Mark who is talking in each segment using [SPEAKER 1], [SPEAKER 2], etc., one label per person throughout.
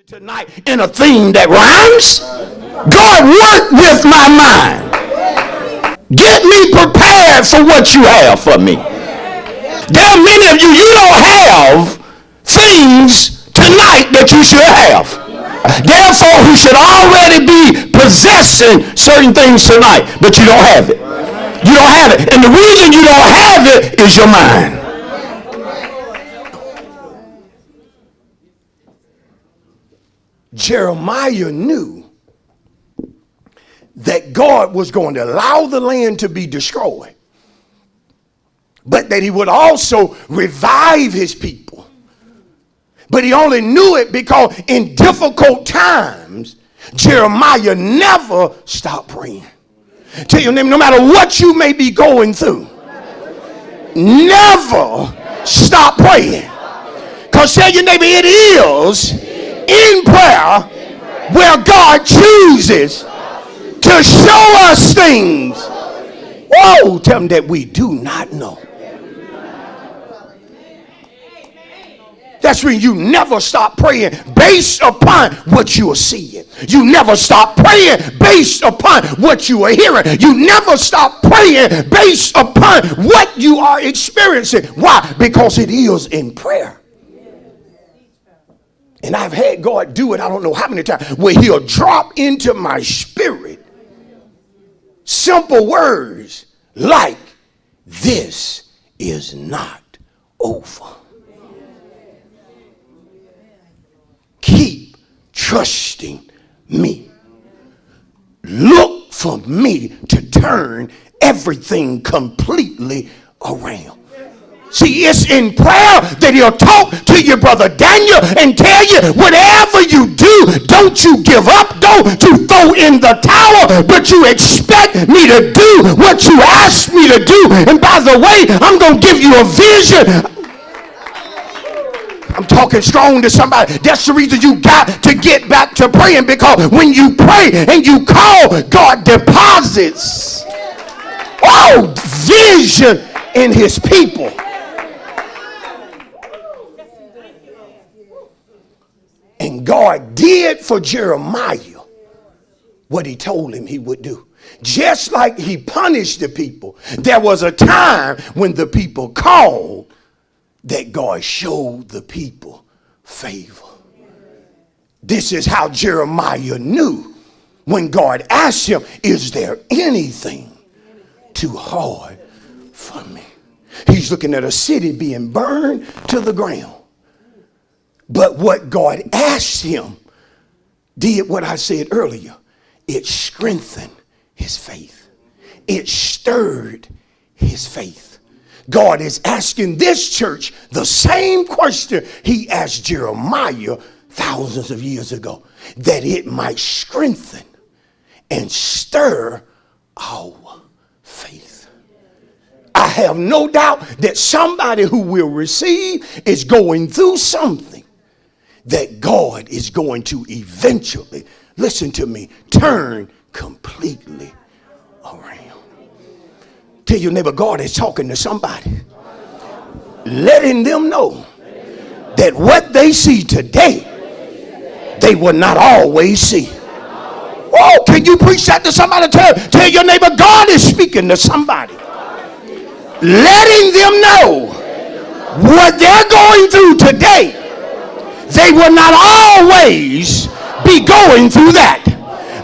[SPEAKER 1] tonight in a theme that rhymes. God, work with my mind. Get me prepared for what you have for me. There are many of you, you don't have things tonight that you should have. Therefore, who should already be possessing certain things tonight, but you don't have it. You don't have it. And the reason you don't have it is your mind. Jeremiah knew that God was going to allow the land to be destroyed, but that he would also revive his people. But he only knew it because in difficult times, Jeremiah never stopped praying. Tell your name, no matter what you may be going through, never stop praying. Because tell your neighbor, it is in prayer where God chooses to show us things. Whoa, tell them that we do not know. That's when you never stop praying based upon what you are seeing. You never stop praying based upon what you are hearing. You never stop praying based upon what you are experiencing. Why? Because it is in prayer. And I've had God do it, I don't know how many times, where he'll drop into my spirit simple words like, this is not over. Keep trusting me. Look for me to turn everything completely around. See, it's in prayer that he'll talk to your brother Daniel and tell you, whatever you do, don't you give up, don't you throw in the towel, but you expect me to do what you asked me to do. And by the way, I'm going to give you a vision. I'm talking strong to somebody. That's the reason you got to get back to praying, because when you pray and you call, God deposits vision in his people. And God did for Jeremiah what he told him he would do. Just like he punished the people, there was a time when the people called that God showed the people favor. This is how Jeremiah knew when God asked him, is there anything too hard for me? He's looking at a city being burned to the ground. But what God asked him did what I said earlier. It strengthened his faith. It stirred his faith. God is asking this church the same question he asked Jeremiah thousands of years ago, that it might strengthen and stir our faith. I have no doubt that somebody who will receive is going through something that God is going to eventually, listen to me, turn completely around. Tell your neighbor, God is talking to somebody, letting them know that what they see today, they will not always see. Oh, can you preach that to somebody? Tell your neighbor, God is speaking to somebody, letting them know what they're going through today, they will not always be going through that.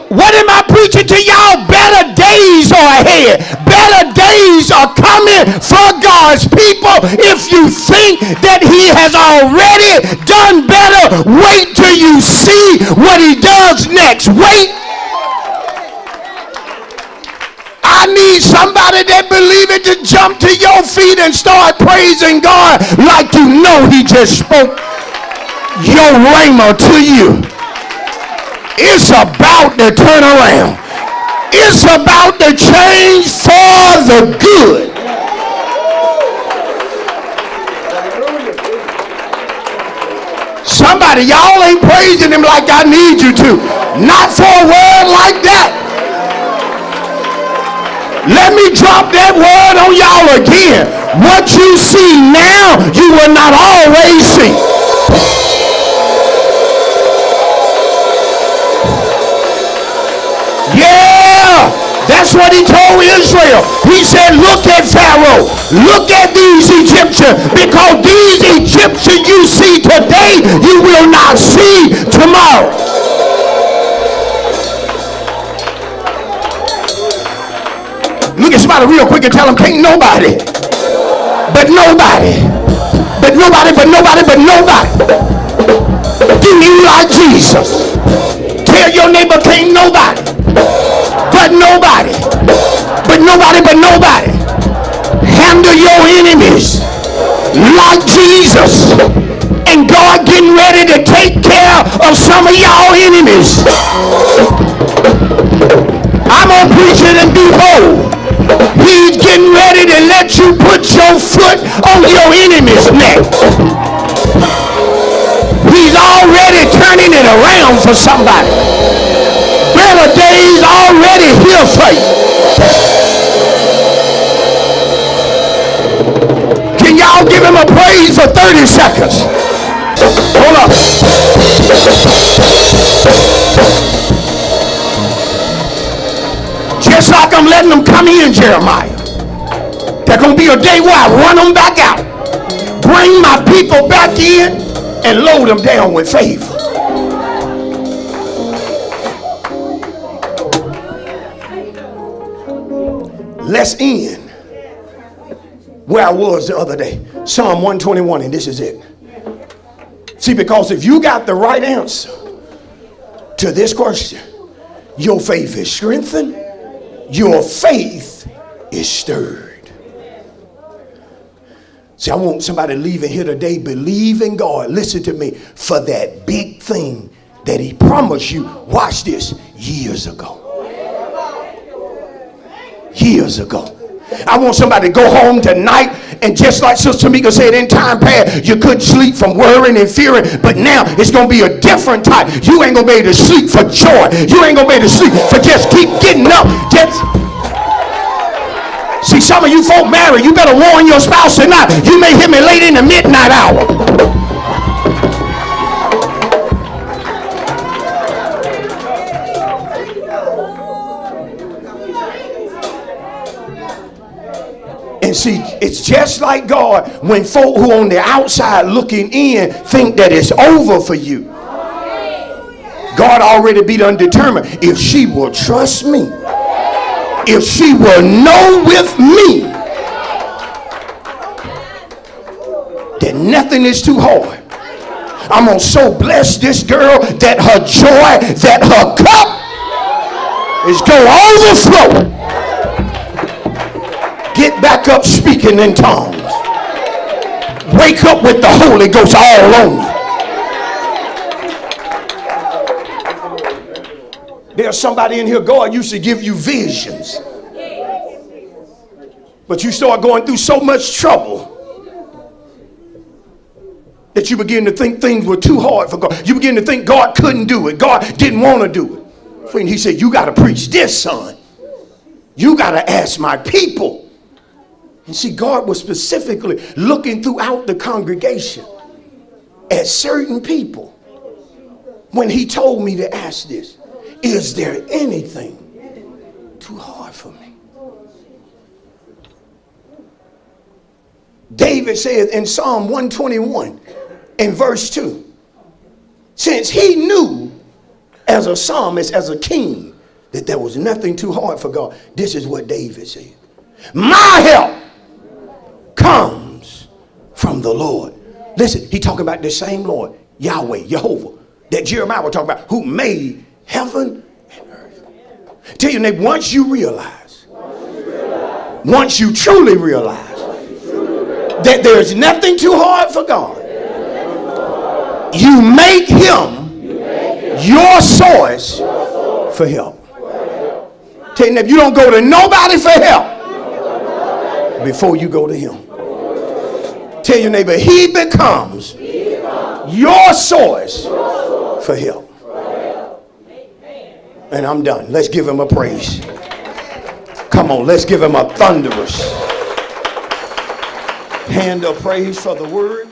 [SPEAKER 1] What am I preaching to y'all? Better days are ahead. Better days are coming for God's people. If you think that he has already done better, wait till you see what he does next. Wait. I need somebody that believe it to jump to your feet and start praising God like you know he just spoke your rhema to you. It's about to turn around. It's about to change for the good. Somebody, y'all ain't praising him like I need you to. Not for a word like that. Let me drop that word on y'all again. What you see now, you will not always see. That's what he told Israel. He said, look at Pharaoh. Look at these Egyptians. Because these Egyptians you see today, you will not see tomorrow. Look at somebody real quick and tell them, can't nobody, but nobody, but nobody, but nobody, but nobody do you like Jesus. Tell your neighbor, can't nobody, but nobody, but nobody, but nobody handle your enemies like Jesus. And God getting ready to take care of some of y'all enemies. I'm gonna preach it and be bold. He's getting ready to let you put your foot on your enemy's neck. He's already turning it around for somebody. Better days already here for you. Can y'all give him a praise for 30 seconds? Hold up. Just like I'm letting them come in, Jeremiah. There's going to be a day where I run them back out. Bring my people back in and load them down with favor. Let's end where I was the other day. Psalm 121, and this is it. See, because if you got the right answer to this question, your faith is strengthened, your faith is stirred. See, I want somebody leaving here today believing God, listen to me, for that big thing that he promised you, watch this, years ago. Years ago. I want somebody to go home tonight and just like Sister Mika said, in time past, you couldn't sleep from worrying and fearing, but now it's going to be a different type. You ain't going to be able to sleep for joy. You ain't going to be able to sleep for just keep getting up. See, some of you folk married, you better warn your spouse tonight. You may hear me late in the midnight hour. And see, it's just like God when folk who on the outside looking in think that it's over for you. God already be done determined. If she will trust me, if she will know with me that nothing is too hard, I'm going to so bless this girl that her joy, that her cup is going to overflow. Get back up speaking in tongues. Wake up with the Holy Ghost all on you. There's somebody in here, God used to give you visions. But you start going through so much trouble that you begin to think things were too hard for God. You begin to think God couldn't do it. God didn't want to do it. Friend, he said, you got to preach this, son. You got to ask my people. And see, God was specifically looking throughout the congregation at certain people when he told me to ask this. Is there anything too hard for me? David said in Psalm 121 in verse 2, since he knew as a psalmist, as a king, that there was nothing too hard for God, this is what David said. My help comes from the Lord. Listen, he talking about the same Lord, Yahweh, Jehovah, that Jeremiah was talking about, who made heaven and earth. Tell your neighbor, once you truly realize that there's nothing too hard for God, you make him your source for help. Tell your neighbor, you don't go to nobody for help before you go to him. Tell your neighbor, he becomes your source for help. And I'm done. Let's give him a praise. Come on, let's give him a thunderous hand of praise for the word.